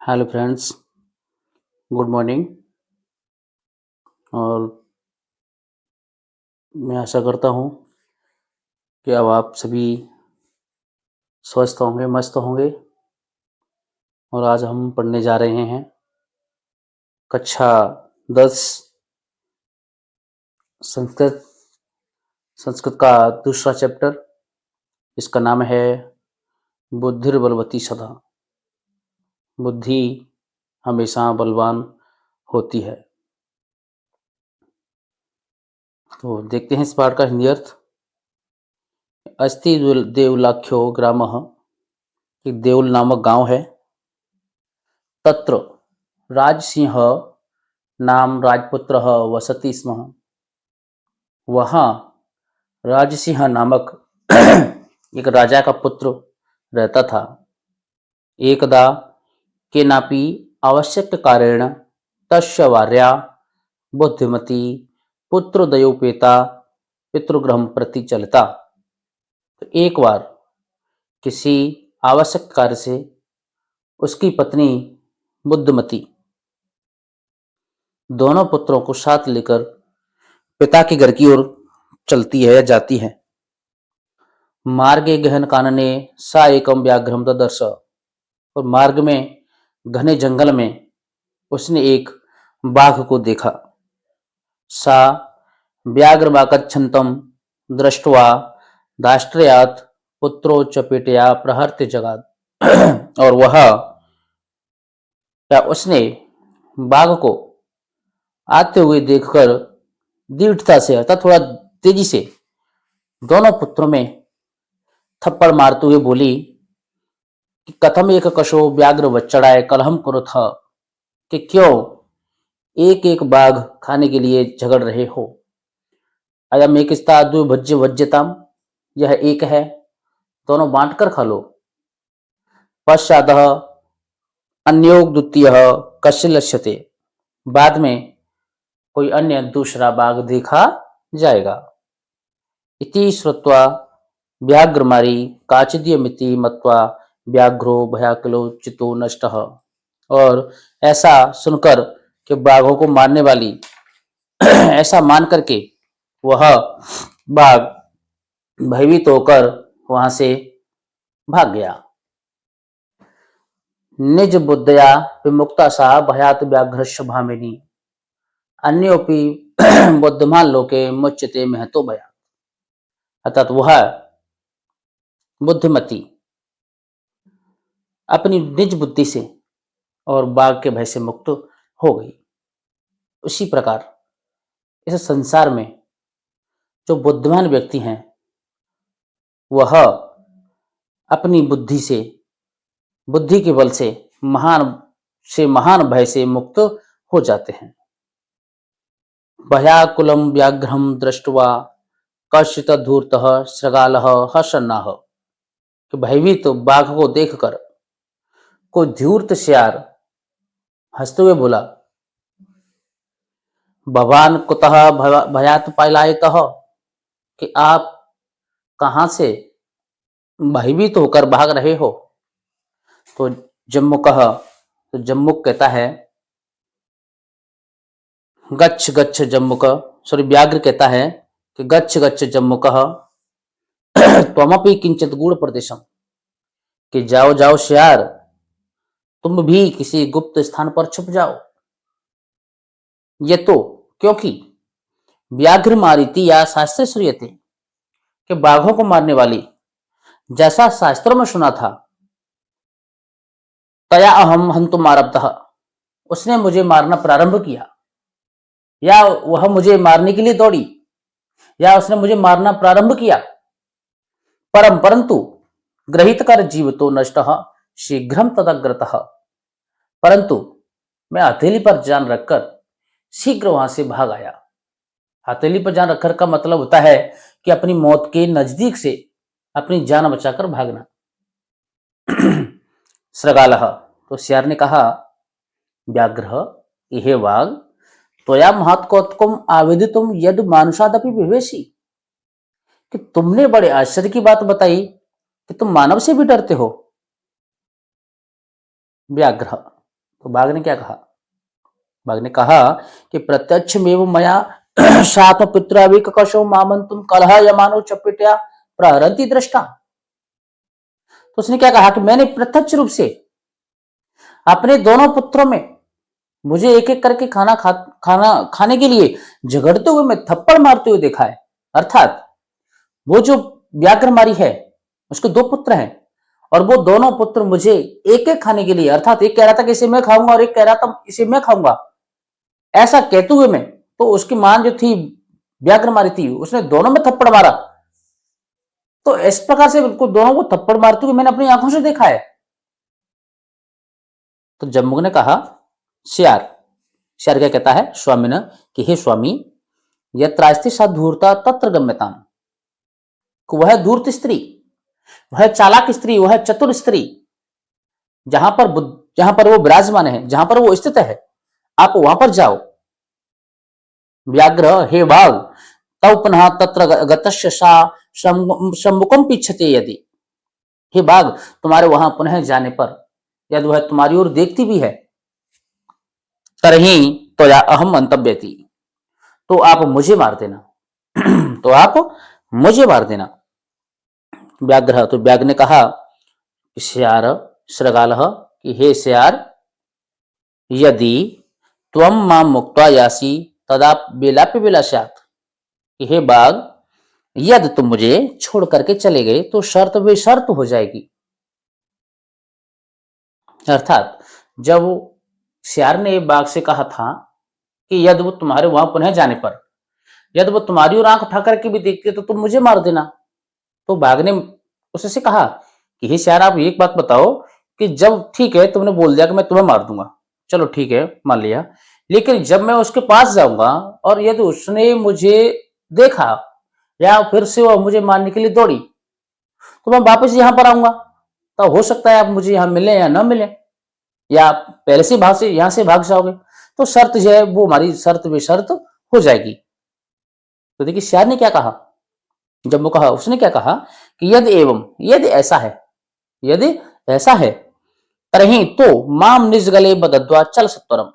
Hello friends, good morning. और मैं आशा करता हूँ कि अब आप सभी स्वस्थ होंगे, मस्त होंगे। और आज हम पढ़ने जा रहे हैं कक्षा 10 संस्कृत संस्कृत का दूसरा चैप्टर। इसका नाम है बुद्धिर्बलवती सदा। बुद्धि हमेशा बलवान होती है। तो देखते हैं इस पाठ का हिंदी अर्थ। अस्ति देवलाख्यो ग्रामः, एक देवल नामक गांव है। तत्र राजसिंह नाम राजपुत्रः वसति स्म। वहाँ राजसिंह नामक एक राजा का पुत्र रहता था। एकदा केनापि आवश्यककारेण तस्य भार्या बुद्धिमती पुत्रोदयोपेता पितृगृहं प्रति चलिता। तो एक बार किसी आवश्यक कार्य से उसकी पत्नी बुद्धिमती दोनों पुत्रों को साथ लेकर पिता के घर की ओर चलती है या जाती है। मार्गे गहन कानने सा एकम व्याघ्रम ददर्श। और मार्ग में घने जंगल में उसने एक बाघ को देखा। सा व्याघ्रमाकच्छन्तं दृष्ट्वा दाष्ट्रयात् पुत्रोच्चपेटया प्रहर्त्य जगाद। और वह या उसने बाघ को आते हुए देखकर दृढ़ता से अर्थात थोड़ा तेजी से दोनों पुत्रों में थप्पड़ मारते हुए बोली कि कथम एक कशो व्याघ्र वच्चड़ाए कलहम करो था, कि क्यों एक एक बाघ खाने के लिए झगड़ रहे हो। अयम एक द्विभज्य वज्यताम, यह एक है, दोनों बांट कर खा लो। पश्चात अन्योग द्वितीय कश्य लक्ष्यते, बाद में कोई अन्य दूसरा बाघ देखा जाएगा। इति श्रुत्वा व्याघ्रमारी काचिद्यमिति मत्वा व्याघ्रो भयाकुलो चितो नष्टः। और ऐसा सुनकर कि बाघों को मारने वाली ऐसा मान करके वह बाघ भयभीत होकर वहां से भाग गया। निज बुद्धया विमुक्ता सा भयात व्याघ्रस्य भामिनी, अन्योपि बुद्धिमान लोके मुच्यते महतो भयात्। अर्थात वह बुद्धिमती अपनी निज बुद्धि से और बाघ के भय से मुक्त हो गई। उसी प्रकार इस संसार में जो बुद्धिमान व्यक्ति हैं वह अपनी बुद्धि से, बुद्धि के बल से महान भय से मुक्त हो जाते हैं। भयाकुलम व्याघ्रम दृष्ट्वा कश्चित धूर्तः शृगालः हसन्नाह। कि भयभीत तो बाघ को देखकर कोई धूर्त सियार हंसते हुए बोला, भवान कुतः भयात पलायतः, कि आप कहां से भयभीत होकर भाग रहे हो। तो जम्मुक कहता है, गच्छ गच्छ जम्मुक, सॉरी व्याघ्र कहता है कि गच्छ गच्छ जम्मुक त्वमपि किंचित गूढ़ प्रदेशम, कि जाओ जाओ सियार, तुम भी किसी गुप्त स्थान पर छुप जाओ। ये तो क्योंकि व्याघ्र मारिती या शास्त्र श्रूयते, कि बाघों को मारने वाली जैसा शास्त्रों में सुना था, तया अहम हंतुम आरब्धः, उसने मुझे मारना प्रारंभ किया, या वह मुझे मारने के लिए दौड़ी, या उसने मुझे मारना प्रारंभ किया। परंतु ग्रहित कर जीव तो नष्ट शीघ्रम तदग्रतः, परंतु मैं हथेली पर जान रखकर शीघ्र वहां से भाग आया। हथेली पर जान रखकर का मतलब होता है कि अपनी मौत के नजदीक से अपनी जान बचाकर भागना। श्रगालः, तो सियार ने कहा, व्याघ्र, यह वाघ, त्वया महत्कौतुकम आवेदितुम यद मानुषादपि विवेशी, कि तुमने बड़े आश्चर्य की बात बताई कि तुम मानव से भी डरते हो। व्याघ्र, तो बाघ ने क्या कहा? बाघ ने कहा कि प्रत्यक्षमेव मया शाप पितृविककशो मामंतुम कलह यमानो चपेट्या प्रहरन्ति दृष्टा। तो उसने क्या कहा कि मैंने प्रत्यक्ष रूप से अपने दोनों पुत्रों में मुझे एक एक करके खाना खाने के लिए झगड़ते हुए, मैं थप्पड़ मारते हुए देखा है। अर्थात वो जो व्याघ्रमारी है उसके दो पुत्र हैं और वो दोनों पुत्र मुझे एक एक खाने के लिए, अर्थात एक कह रहा था कि इसे मैं खाऊंगा और एक कह रहा था इसे मैं खाऊंगा, ऐसा कहते हुए मैं, तो उसकी मां जो थी व्याघ्रमारी थी, उसने दोनों में थप्पड़ मारा। तो इस प्रकार से उनको दोनों को थप्पड़ मारते हुए मैंने अपनी आंखों से देखा है। तो जम्बुक ने कहा, श्यार श्यार क्या कहता है स्वामी ने कि हे स्वामी, यत्रास्ति सा धूर्ता तत्र गम्यताम। वह धूर्त स्त्री, वह चालाक स्त्री, वह चतुर स्त्री जहां पर वो विराजमान है, जहां पर वो स्थित है, आप वहां पर जाओ। व्याघ्र हे बाघ तव पुनः तत्र गतस्य सा सम्मुखम पीछते यदि। हे बाघ, तुम्हारे वहां पुनः जाने पर यदि वह तुम्हारी ओर देखती भी है, तरही तो या अहम मंतव्यति, तो आप मुझे मार देना। तो आप मुझे मार देना। व्याघ्र, तो व्याघ्र ने कहा श्यार श्रगाल कि हे श्यार, यदि त्वम मां मुक्त्वा यासी तदा बेलापि विलास्यात्। कि हे बाघ, यदि तुम मुझे छोड़ करके चले गए तो शर्त बेशर्त हो जाएगी। अर्थात जब श्यार ने बाघ से कहा था कि यदि वो तुम्हारे वहां पुनः जाने पर, यदि वो तुम्हारी ओर आंख उठा करके भी देखती है तो तुम मुझे मार देना। तो बाघ ने उससे कहा कि हे श्यार, आप एक बात बताओ कि जब ठीक है तुमने बोल दिया कि मैं तुम्हें मार दूंगा, चलो ठीक है मान लिया, लेकिन जब मैं उसके पास जाऊंगा और यदि उसने मुझे देखा या फिर से वो मुझे मारने के लिए दौड़ी, तो मैं वापस यहां पर आऊंगा। तो हो सकता है आप मुझे यहां मिले या ना मिले, या आप पहले से यहां से भाग जाओगे। तो शर्त जो है वो हमारी शर्त बेशर्त हो जाएगी। तो देखिए श्यार ने क्या कहा, जब वो कहा उसने क्या कहा कि यदि एवं, यदि ऐसा है, यदि ऐसा है, तरही तो माम निज गले बदद्वा चल सत्वरम।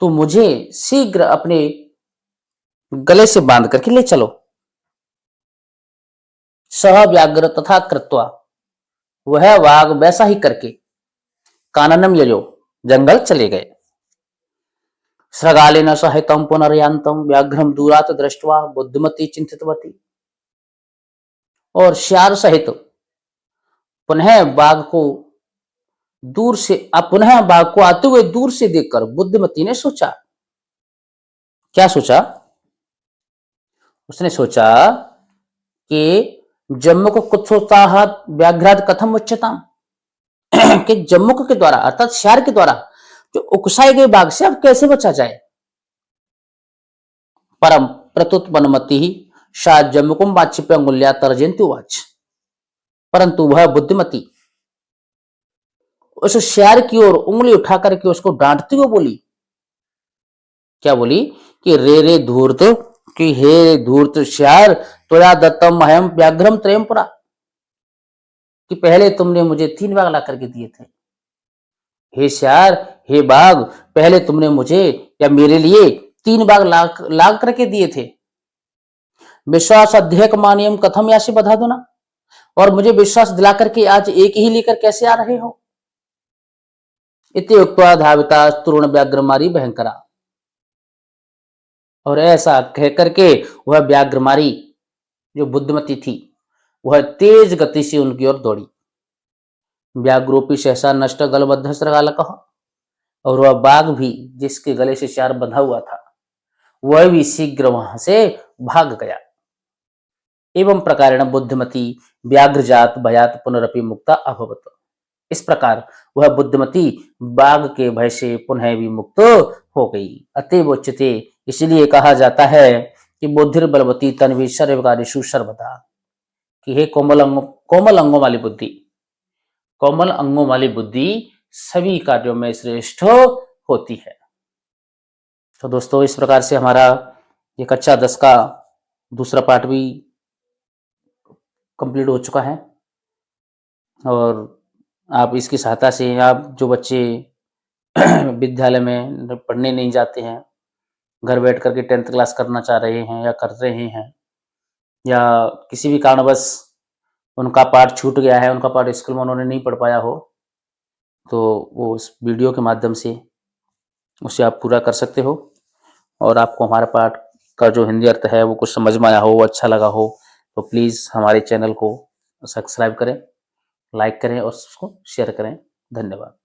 तो मुझे शीघ्र अपने गले से बांध करके ले चलो। सह व्याघ्र तथा कृत्वा, वह वाघ वैसा ही करके काननम यजो, जंगल चले गए। सृगालेन सहितम पुनर्यांतम व्याघ्रम दूरात दृष्टवा बुद्धिमती चिंतितवती। और श्यार सहित पुनः बाघ को दूर से, अब पुनः बाघ को आते हुए दूर से देखकर बुद्धिमती ने सोचा, क्या सोचा? उसने सोचा कि जम्मुक कुत्सोत्साह व्याघ्राद कथम उच्चता। कि जम्मुक के द्वारा अर्थात श्यार के द्वारा जो उकसाए गए बाघ से अब कैसे बचा जाए। परम प्रत्युत्पन्नमति शायद जम्मुकुम वाचिप्य अंगुल्या तर्जयंती वाच। परंतु वह बुद्धिमती उस श्यार की ओर उंगली उठा करके उसको डांटती हुई बोली, क्या बोली कि रे रे धूर्त, कि हे धूर्त श्यार, त्वया दत्तम अहम व्याघ्रम त्रयम पुरा। कि पहले तुमने मुझे 3 बाघ ला करके दिए थे। हे श्यार, हे बाघ, पहले तुमने मुझे या मेरे लिए 3 बाघ ला करके दिए थे। विश्वास अध्यक्ष मानियम कथम यासी बधा दो ना, और मुझे विश्वास दिला करके आज एक ही लेकर कैसे आ रहे हो। इति उक्त्वा धाविता तरुण व्याघ्रमारी भयंकरा। और ऐसा कह करके वह व्याघ्रमारी जो बुद्धिमती थी, वह तेज गति से उनकी ओर दौड़ी। व्याघ्रोपी सहसा नष्ट गलबद्ध श्रगालक। और वह बाघ भी जिसके गले से श्यार बंधा हुआ था, वह भी शीघ्र वहां से भाग गया। एवं प्रकारेण बुद्धिमती व्याघ्रजात भयात पुनरपि मुक्ता अभवत। इस प्रकार वह बुद्धिमती बाघ के भय से पुनः भी मुक्त हो गई। अतएव उच्यते, इसलिए कहा जाता है कि बुद्धिर बलवती तन्वी सर्वकार्येषु सर्वदा। कि हे कोमल अंगों वाली बुद्धि, कोमल अंगों वाली बुद्धि सभी कार्यों में श्रेष्ठ होती है। तो दोस्तों इस प्रकार से हमारा ये कक्षा 10 का दूसरा पार्ट भी कंप्लीट हो चुका है। और आप इसकी सहायता से, आप जो बच्चे विद्यालय में पढ़ने नहीं जाते हैं, घर बैठ कर के 10th क्लास करना चाह रहे हैं या कर रहे हैं, या किसी भी कारणवश उनका पाठ छूट गया है, उनका पाठ स्कूल में उन्होंने नहीं पढ़ पाया हो, तो वो इस वीडियो के माध्यम से उसे आप पूरा कर सकते हो। और आपको हमारे पाठ का जो हिंदी अर्थ है वो कुछ समझ में आया हो, वो अच्छा लगा हो, तो प्लीज़ हमारे चैनल को सब्सक्राइब करें, लाइक करें और उसको शेयर करें। धन्यवाद।